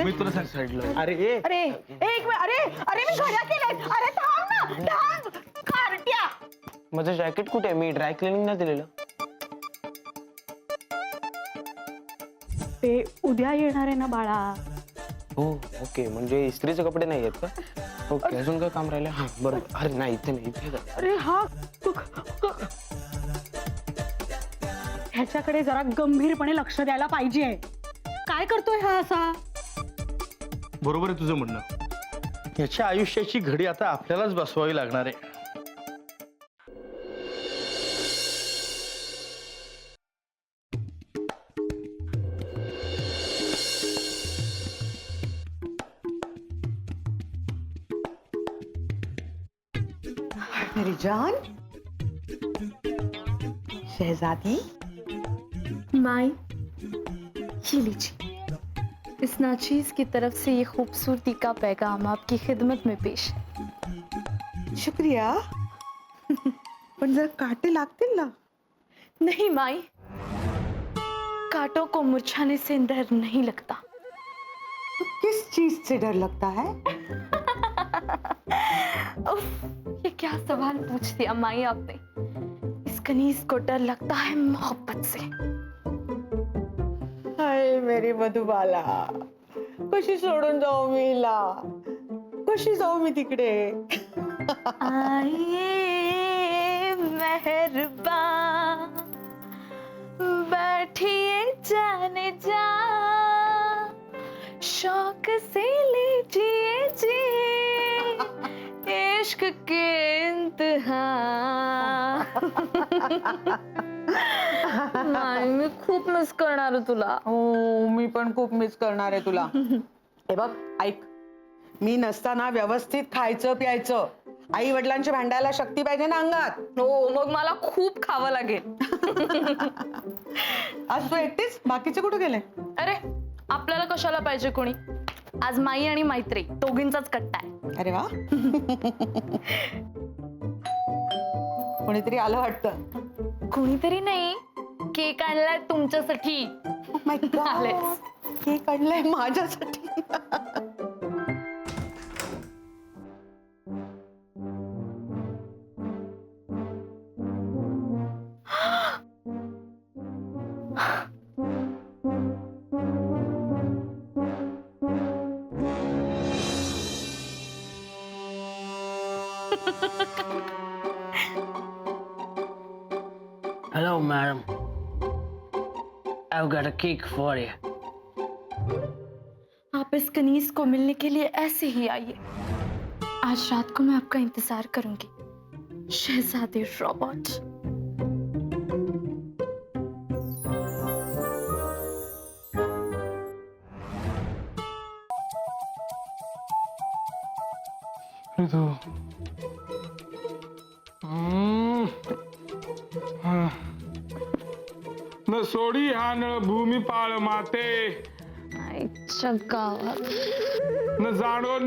मी तुला सांगितलं. अरे अरे एक मिनिट, अरे अरे मी घड्या केलंय. अरे थांब ना, थांब कार्ट्या. माझं जॅकेट कुठे आहे? मी ड्राय क्लिनिंग नाही दिलेलं. ते उद्या येणार आहे ना बाळा. हो ओके, म्हणजे इस्त्रीचे कपडे नाही आहेत का? ओके, अजून काय काम राहिलं? हा बरोबर. अरे नाही, इथे नाही, इथे जा. अरे हा ह्याच्याकडे जरा गंभीरपणे लक्ष द्यायला पाहिजे. काय करतोय हा असा? बरोबर आहे तुझं म्हणणं. याच्या आयुष्याची घडी आता आपल्यालाच बसवावी लागणार आहे. मेरी जान, शहजादी. माई, ये लीजिए। इस नाचीज की तरफ से ये खूबसूरती का पैगाम आपकी खिदमत में पेश। शुक्रिया. पण जर काटे लागतील ना. नहीं माई, कांटों को मुरझाने से डर नहीं लगता। तो किस चीज से डर लगता है? उफ, ये क्या सवाल पूछ दिया माई आपने। इस कनीज को डर लगता है मोहब्बत से। हाय मेरी मधुबाला, कशी सोडून जाऊ मी हिला? कशी जाऊ मी तिकडे? आइए मेहरबान, बैठिए जाने जा, शौक से लीजिए जी इश्क के इंतहा। नाही, मी खूप मिस करणार तुला. हो, मी पण खूप मिस करणार आहे तुला. हे बघ, ऐक, मी नसताना व्यवस्थित खायचं प्यायचं. आई वडिलांची भांडायला शक्ती पाहिजे ना अंगात. हो, मग मला खूप खावं लागेल. आज तू एकटीच? बाकीचे कुठे गेले? अरे आपल्याला कशाला पाहिजे कोणी? आज माई आणि मैत्री दोघींचाच कट्टा आहे. अरे वा. कोणीतरी आलं वाटतं. कोणीतरी नाही, केक आणलाय तुमच्यासाठी. Oh my God. आलेच. केक आणलाय माझ्यासाठी. Hello, madam. I've got a cake for you. आप इस कनीज को मिलने के लिए ऐसे ही आइए. आज रात को मैं आपका इंतजार करूंगी, शहजादे रॉबर्ट. न सोडी हानळ भूमी पाळ माते, न जाणो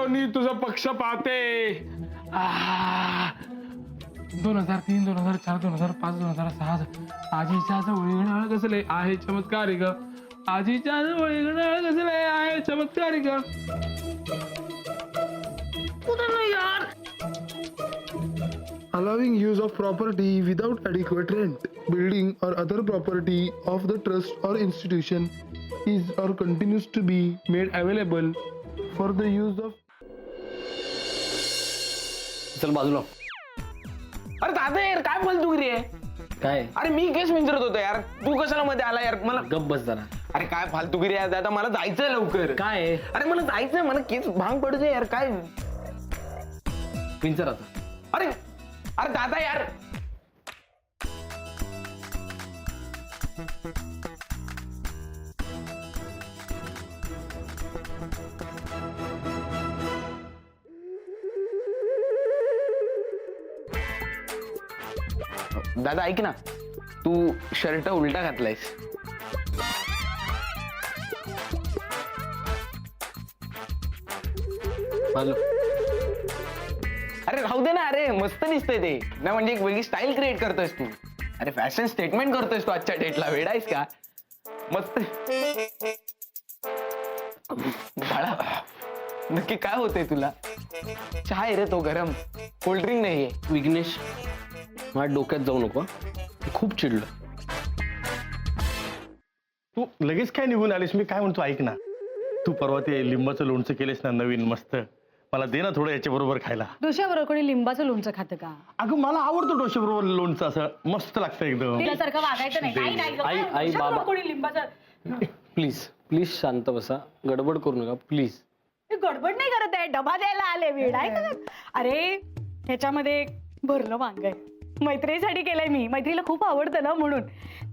नी तुझं पक्ष पाते. 2003, 2004, 2005, 2006 आजीच्या जवळ कसले आहे चमत्कारी ग. आजीच्या जवळ कसले आहे चमत्कारी ग. यार. Allowing use of property without adequate rent, building or other property of the trust or institution is or continues to be made available for the use of. चल बाजूला. अरे दादा यार, काय फालतूगिरी आहे? काय? अरे मी केस विचारत होतो यार, तू कशाला मध्ये आला यार? मला गप्प बस जरा. अरे काय फालतूगिरी आहे दादा, मला जायचंय लवकर. काय? अरे मला जायचंय, मला केस भांग पडतोय यार. काय विचार आता? अरे अरे दादा यार. दादा ऐक ना, तू शर्ट उलटा घातलायस. हॅलो. अरे राहू दे ना. अरे मस्त दिसतंय ते ना, म्हणजे एक वेगळी स्टाईल क्रिएट करतोयस तू. अरे फॅशन स्टेटमेंट करतोयस तू आजच्या डेटला. वेडायस का? मस्त. नक्की काय होतंय तुला? चहा आहे रे तो गरम, कोल्ड्रिंक नाहीये. विघ्नेश, माझ्या डोक्यात जाऊ नको हं. मी खूप चिडलो. तू लगेच काय निघून आलीस? मी काय म्हणतो ऐक ना, तू परवा ते लिंबाचं लोणचं केलेस ना नवीन मस्त, मला दे ना थोडं याच्या बरोबर खायला. डोश्याबरोबर कोणी लिंबाचं लोणचं खातं का? अगं मला आवडतं डोशे बरोबर लोणचं, असं मस्त लागतं एकदम. त्यासारखं वागायचं नाही. नाही, नाही, आई, डोश्याबरोबर आई, बाबा. कोणी लिंबाचं. प्लीज प्लीज शांत बसा, गडबड करू नका प्लीज. मी गडबड नाही करत आहे, डबा द्यायला आले वेळ आहे का? अरे ह्याच्यामध्ये भरलं वांग आहे, मैत्रिणीसाठी केलंय मी. मैत्रीला खूप आवडतं ना म्हणून.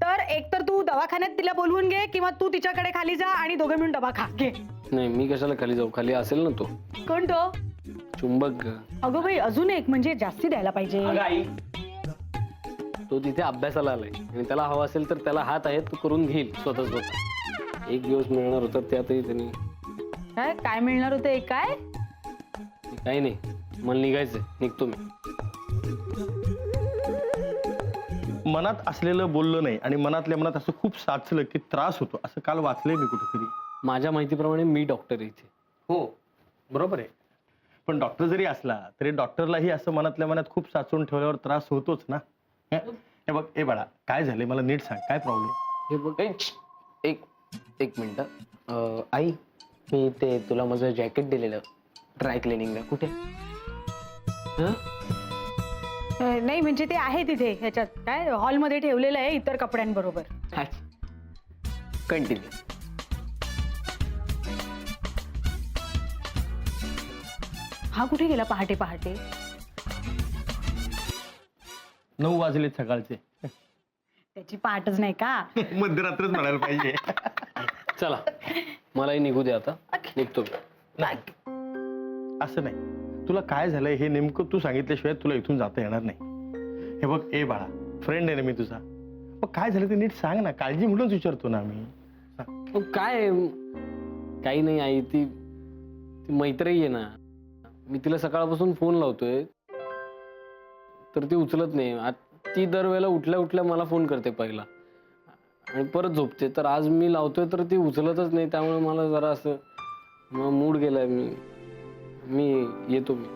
तर एक तर तू दवाखान्यात तिला बोलवून घे, किंवा तू तिच्याकडे खाली जा आणि दोघं मिळून डबा खा. घे. नाही, मी कशाला खाली जाऊ? खाली असेल ना तो कोण तो? चुंबक. अगं बाई, अजून एक म्हणजे जास्ती द्यायला पाहिजे. अगं आई, तो तिथे अभ्यासाला आलाय आणि त्याला हवा असेल तर त्याला हात आहे, तो करून घेईल स्वतः स्वतः. एक दिवस मिळणार होता त्यातही त्यांनी. काय मिळणार होतं? एक काय? काही नाही, मला निघायचंय, निघतो मी. मनात असलेलं बोललं नाही आणि मनातल्या मनात असं खूप साचलं की त्रास होतो, असं काल वाचलंय मी कुठेतरी. माझ्या माहितीप्रमाणे मी डॉक्टर आहे इथे. हो बरोबर आहे, पण डॉक्टर जरी असला तरी डॉक्टरलाही असं मनातल्या मनात खूप साचून ठेवल्यावर त्रास होतोच ना. हे बघ, ए बाळा, काय झाले मला नीट सांग, काय प्रॉब्लेम? हे बघ, एक मिनिट. आई, मी ते तुला माझं जॅकेट दिलेलं ड्राय क्लिनिंगला, कुठे? नाही म्हणजे ते आहे तिथे, ह्याच्यात काय हॉलमध्ये ठेवलेलं आहे इतर कपड्यांबरोबर. कंटिन्यू. हा कुठे गेला पहाटे पहाटे? 9 वाजले सकाळचे. त्याची पाठच नाही का? मध्यरात्रच म्हणायला पाहिजे. चला मलाही निघू दे आता, निघतो मी. नाही, असं नाही. तुला काय झालंय हे नेमकं तू सांगितल्याशिवाय तुला इथून जाता येणार नाही. हे बघ, ए बाळा, फ्रेंड आहे ना मी तुझा, मग काय झालं ते नीट सांग ना. काळजी म्हणूनच विचारतो ना आम्ही. मग काय, काही नाही आई, ती मैत्री आहे ना, मी तिला सकाळपासून फोन लावतोय तर ती उचलत नाही. ती दरवेळेला उठल्या उठल्या मला फोन करते पहिला आणि परत झोपते. तर आज मी लावतोय तर ती उचलतच नाही, त्यामुळे मला जरा असं मूड गेलाय. मी येतो. मी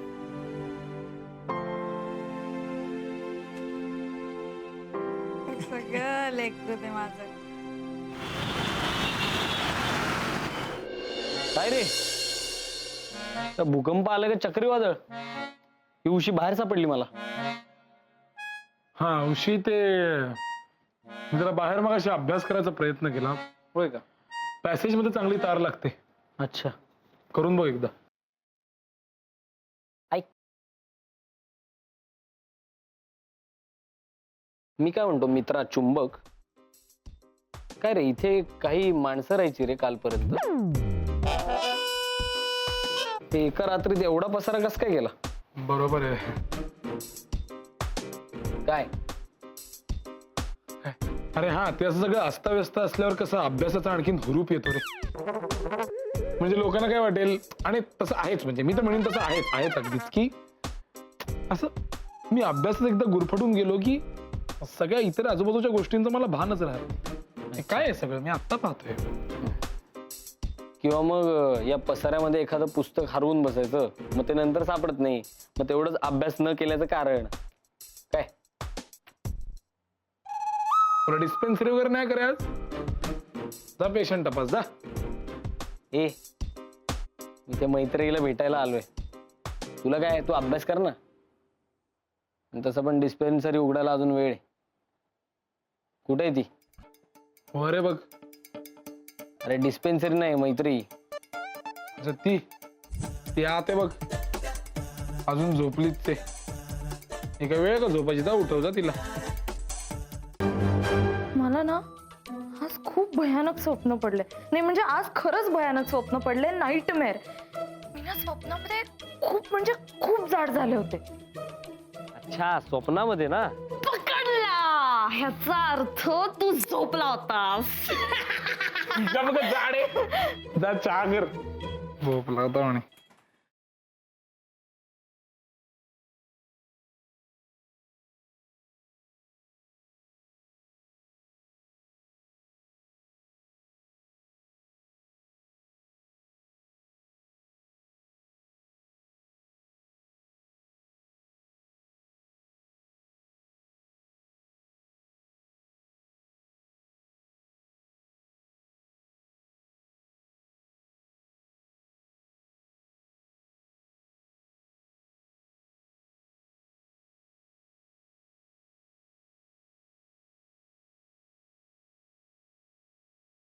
सगळं लेकरू ते माझं. काय रे, त्या भूकंप आला का चक्रीवादळ? ही उशी बाहेर सापडली मला. हा उशी ते मी जरा बाहेर मग अशी अभ्यास करायचा प्रयत्न केला. होय का? पॅसेज मध्ये चांगली तार लागते, अच्छा, करून बघ एकदा. मी काय म्हणतो मित्रा चुंबक, काय रे इथे काही माणसं राहायची रे कालपर्यंत, ते एका रात्रीत एवढा पसारा कस काय गेला? बरोबर आहे. काय अरे हा, ते असं सगळं अस्ताव्यस्त असल्यावर कसं अभ्यासाचा आणखीन हुरूप येतो रे. म्हणजे लोकांना काय वाटेल, आणि तसं आहेच, म्हणजे मी तर म्हणेन तसं आहेच अगदीच, की असं मी अभ्यासात एकदा गुरफटून गेलो की सगळ्या इतर आजूबाजूच्या गोष्टींचं मला भानच राहत. काय आहे सगळं मी आत्ता पाहतोय. किंवा मग या पसाऱ्यामध्ये एखादं पुस्तक हरवून बसायचं, मग ते नंतर सापडत नाही, मग तेवढंच अभ्यास न केल्याचं कारण काय? तुला डिस्पेन्सरी वगैरे नाही करायच, जा पेशंट तपास जा. ए, मी त्या मैत्रिणीला भेटायला आलोय. तुला काय, तू अभ्यास कर ना. तसं पण डिस्पेन्सरी उघडायला अजून वेळ आहे. कुठे आहे ती? अरे बघ, अरे डिस्पेन्सरी नाही, मैत्री. अच्छा, ती आते बघ, अजून झोपलीच ते. एका वेळ का झोपायची, जा उठव जा तिला. मला ना आज खूप भयानक स्वप्न पडले. नाही म्हणजे आज खरंच भयानक स्वप्न पडले, नाईटमेअर. मी ना स्वप्नामध्ये खूप म्हणजे खूप जाड झाले होते. अच्छा, स्वप्नामध्ये ना? पकडला, ह्याचा अर्थ तू झोपला होतास. जा बघ, जा चहा कर. झोपला होता म्हणे.